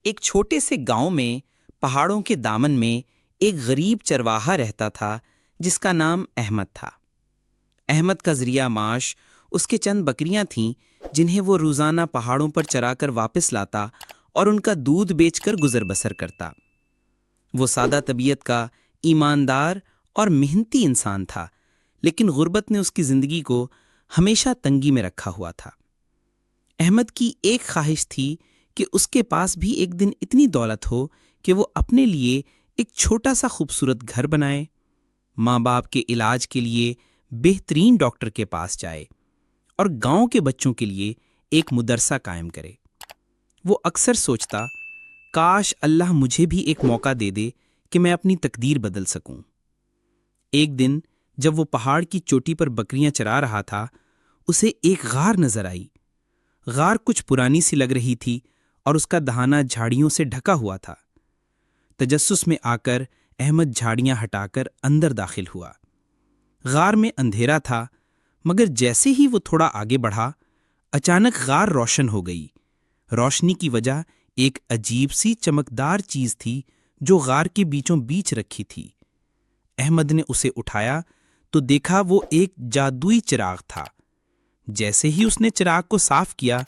ایک چھوٹے سے گاؤں میں پہاڑوں کے دامن میں ایک غریب چرواہا رہتا تھا جس کا نام احمد تھا۔ احمد کا ذریعہ معاش اس کے چند بکریاں تھیں جنہیں وہ روزانہ پہاڑوں پر چرا کر واپس لاتا اور ان کا دودھ بیچ کر گزر بسر کرتا۔ وہ سادہ طبیعت کا ایماندار اور محنتی انسان تھا، لیکن غربت نے اس کی زندگی کو ہمیشہ تنگی میں رکھا ہوا تھا۔ احمد کی ایک خواہش تھی کہ اس کے پاس بھی ایک دن اتنی دولت ہو کہ وہ اپنے لیے ایک چھوٹا سا خوبصورت گھر بنائے، ماں باپ کے علاج کے لیے بہترین ڈاکٹر کے پاس جائے اور گاؤں کے بچوں کے لیے ایک مدرسہ قائم کرے۔ وہ اکثر سوچتا، کاش اللہ مجھے بھی ایک موقع دے دے کہ میں اپنی تقدیر بدل سکوں۔ ایک دن جب وہ پہاڑ کی چوٹی پر بکریاں چرا رہا تھا، اسے ایک غار نظر آئی۔ غار کچھ پرانی سی لگ رہی تھی اور اس کا دہانہ جھاڑیوں سے ڈھکا ہوا تھا۔ تجسس میں آ کر احمد جھاڑیاں ہٹا کر اندر داخل ہوا۔ غار میں اندھیرا تھا، مگر جیسے ہی وہ تھوڑا آگے بڑھا، اچانک غار روشن ہو گئی۔ روشنی کی وجہ ایک عجیب سی چمکدار چیز تھی جو غار کے بیچوں بیچ رکھی تھی۔ احمد نے اسے اٹھایا تو دیکھا وہ ایک جادوئی چراغ تھا۔ جیسے ہی اس نے چراغ کو صاف کیا،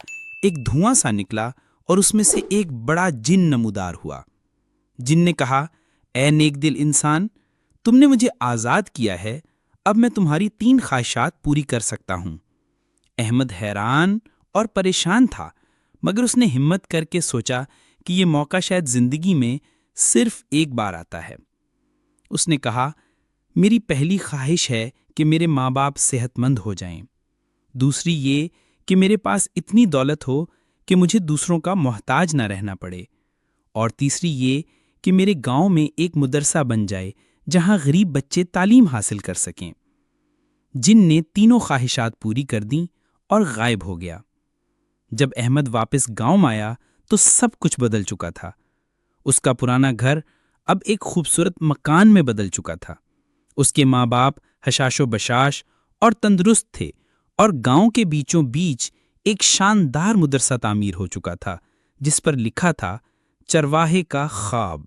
ایک دھواں سا نکلا اور اس میں سے ایک بڑا جن نمودار ہوا۔ جن نے کہا، اے نیک دل انسان، تم نے مجھے آزاد کیا ہے، اب میں تمہاری 3 خواہشات پوری کر سکتا ہوں۔ احمد حیران اور پریشان تھا، مگر اس نے ہمت کر کے سوچا کہ یہ موقع شاید زندگی میں صرف ایک بار آتا ہے۔ اس نے کہا، میری پہلی خواہش ہے کہ میرے ماں باپ صحت مند ہو جائیں۔ دوسری یہ کہ میرے پاس اتنی دولت ہو کہ مجھے دوسروں کا محتاج نہ رہنا پڑے۔ اور تیسری یہ کہ میرے گاؤں میں ایک مدرسہ بن جائے جہاں غریب بچے تعلیم حاصل کر سکیں۔ جن نے تینوں خواہشات پوری کر دیں اور غائب ہو گیا۔ جب احمد واپس گاؤں آیا تو سب کچھ بدل چکا تھا۔ اس کا پرانا گھر اب ایک خوبصورت مکان میں بدل چکا تھا۔ اس کے ماں باپ حشاش و بشاش اور تندرست تھے، اور گاؤں کے بیچوں بیچ ایک شاندار مدرسہ تعمیر ہو چکا تھا جس پر لکھا تھا، چرواہے کا خواب۔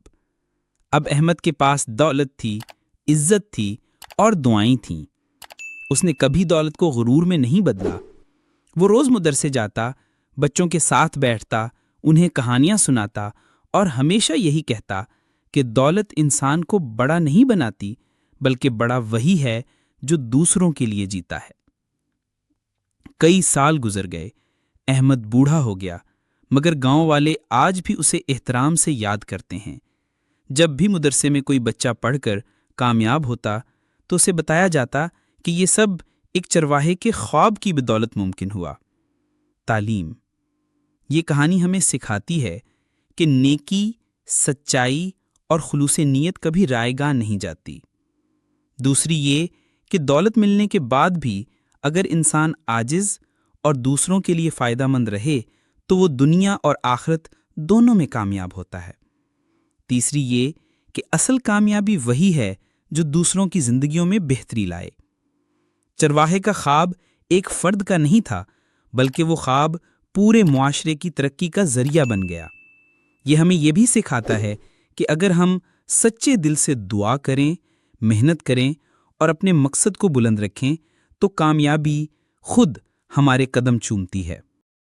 اب احمد کے پاس دولت تھی، عزت تھی اور دعائیں تھیں۔ اس نے کبھی دولت کو غرور میں نہیں بدلا۔ وہ روز مدرسے جاتا، بچوں کے ساتھ بیٹھتا، انہیں کہانیاں سناتا اور ہمیشہ یہی کہتا کہ دولت انسان کو بڑا نہیں بناتی، بلکہ بڑا وہی ہے جو دوسروں کے لیے جیتا ہے۔ کئی سال گزر گئے، احمد بوڑھا ہو گیا، مگر گاؤں والے آج بھی اسے احترام سے یاد کرتے ہیں۔ جب بھی مدرسے میں کوئی بچہ پڑھ کر کامیاب ہوتا تو اسے بتایا جاتا کہ یہ سب ایک چرواہے کے خواب کی بدولت ممکن ہوا۔ تعلیم، یہ کہانی ہمیں سکھاتی ہے کہ نیکی، سچائی اور خلوص نیت کبھی رائے گاہ نہیں جاتی۔ دوسری یہ کہ دولت ملنے کے بعد بھی اگر انسان عاجز اور دوسروں کے لیے فائدہ مند رہے تو وہ دنیا اور آخرت دونوں میں کامیاب ہوتا ہے۔ تیسری یہ کہ اصل کامیابی وہی ہے جو دوسروں کی زندگیوں میں بہتری لائے۔ چرواہے کا خواب ایک فرد کا نہیں تھا، بلکہ وہ خواب پورے معاشرے کی ترقی کا ذریعہ بن گیا۔ یہ ہمیں یہ بھی سکھاتا ہے کہ اگر ہم سچے دل سے دعا کریں، محنت کریں اور اپنے مقصد کو بلند رکھیں تو کامیابی خود ہمارے قدم چومتی ہے۔